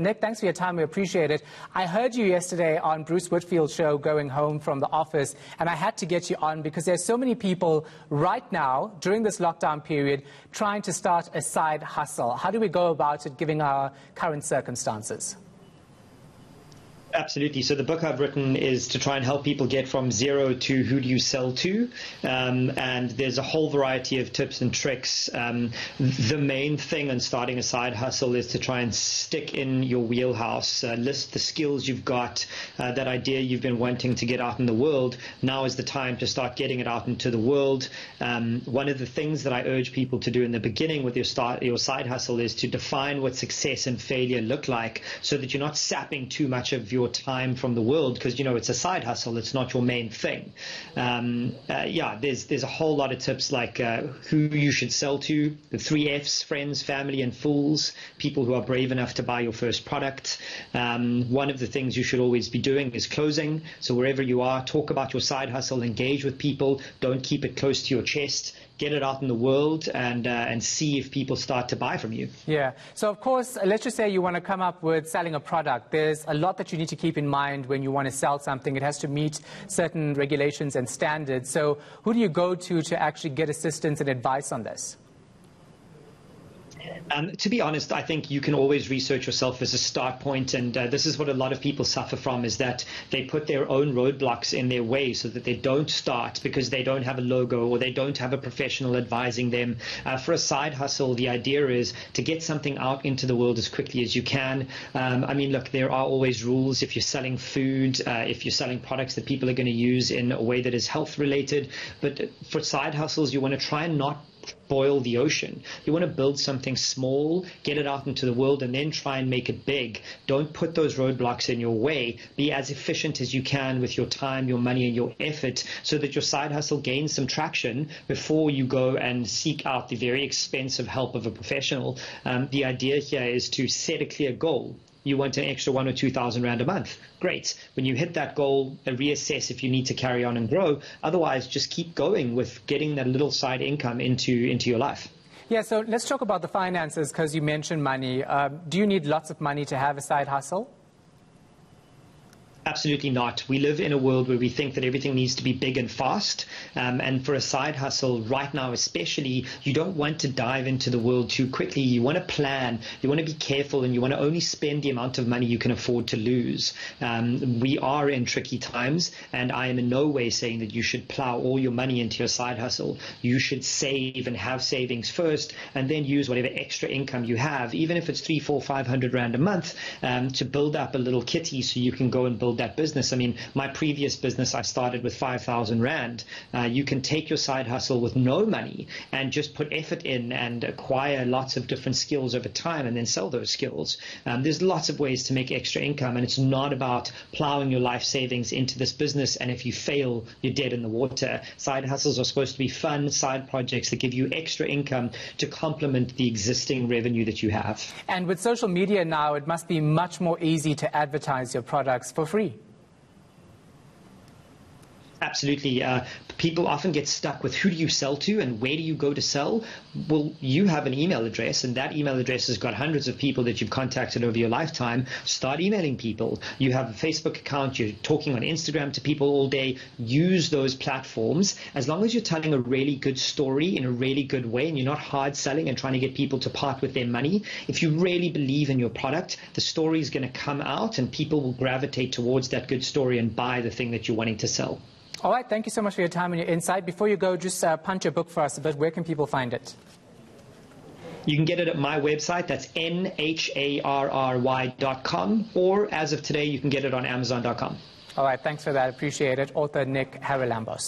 Nic, thanks for your time. We appreciate it. I heard you yesterday on Bruce Whitfield's show, Going Home from the Office, and I had to get you on because there's so many people right now, during this lockdown period, trying to start a side hustle. How do we go about it, given our current circumstances? Absolutely. So the book I've written is to try and help people get from zero to who do you sell to. And there's a whole variety of tips and tricks. The main thing in starting a side hustle is to try and stick in your wheelhouse, list the skills you've got, that idea you've been wanting to get out in the world. Now is the time to start getting it out into the world. One of the things that I urge people to do in the beginning with your side hustle is to define what success and failure look like, so that you're not sapping too much of your time from the world, because it's a side hustle, it's not your main thing. There's a whole lot of tips, like who you should sell to, the 3 F's: friends, family, and fools, people who are brave enough to buy your first product. One of the things you should always be doing is closing. So wherever you are, talk about your side hustle, engage with people, don't keep it close to your chest. Get it out in the world and see if people start to buy from you. Yeah. So, of course, let's just say you want to come up with selling a product. There's a lot that you need to keep in mind when you want to sell something. It has to meet certain regulations and standards. So who do you go to actually get assistance and advice on this? To be honest, I think you can always research yourself as a start point, and this is what a lot of people suffer from, is that they put their own roadblocks in their way so that they don't start because they don't have a logo or they don't have a professional advising them. For a side hustle, the idea is to get something out into the world as quickly as you can. Look, there are always rules if you're selling food, if you're selling products that people are going to use in a way that is health related. But for side hustles, you want to try and not boil the ocean. You want to build something small, get it out into the world, and then try and make it big. Don't put those roadblocks in your way. Be as efficient as you can with your time, your money, and your effort, so that your side hustle gains some traction before you go and seek out the very expensive help of a professional. The idea here is to set a clear goal. You want an extra 1,000 or 2,000 rand a month. Great. When you hit that goal, reassess if you need to carry on and grow. Otherwise, just keep going with getting that little side income into your life. Yeah, so let's talk about the finances, because you mentioned money. Do you need lots of money to have a side hustle? Absolutely not. We live in a world where we think that everything needs to be big and fast. And for a side hustle right now especially, you don't want to dive into the world too quickly. You want to plan, you want to be careful, and you want to only spend the amount of money you can afford to lose. We are in tricky times, and I am in no way saying that you should plow all your money into your side hustle. You should save and have savings first, and then use whatever extra income you have, even if it's 300, 400, 500 rand a month, to build up a little kitty so you can go and build that business. My previous business, I started with 5,000 rand. You can take your side hustle with no money and just put effort in and acquire lots of different skills over time, and then sell those skills. There's lots of ways to make extra income, and it's not about plowing your life savings into this business, and if you fail, you're dead in the water. Side hustles are supposed to be fun side projects that give you extra income to complement the existing revenue that you have. And with social media now, it must be much more easy to advertise your products for free. Absolutely. People often get stuck with who do you sell to and where do you go to sell? Well, you have an email address, and that email address has got hundreds of people that you've contacted over your lifetime. Start emailing people. You have a Facebook account. You're talking on Instagram to people all day. Use those platforms. As long as you're telling a really good story in a really good way, and you're not hard selling and trying to get people to part with their money, if you really believe in your product, the story is going to come out, and people will gravitate towards that good story and buy the thing that you're wanting to sell. All right, thank you so much for your time and your insight. Before you go, just punch your book for us a bit. Where can people find it? You can get it at my website. That's NHARRY.com. Or as of today, you can get it on Amazon.com. All right, thanks for that. Appreciate it. Author Nic Hara-lambous.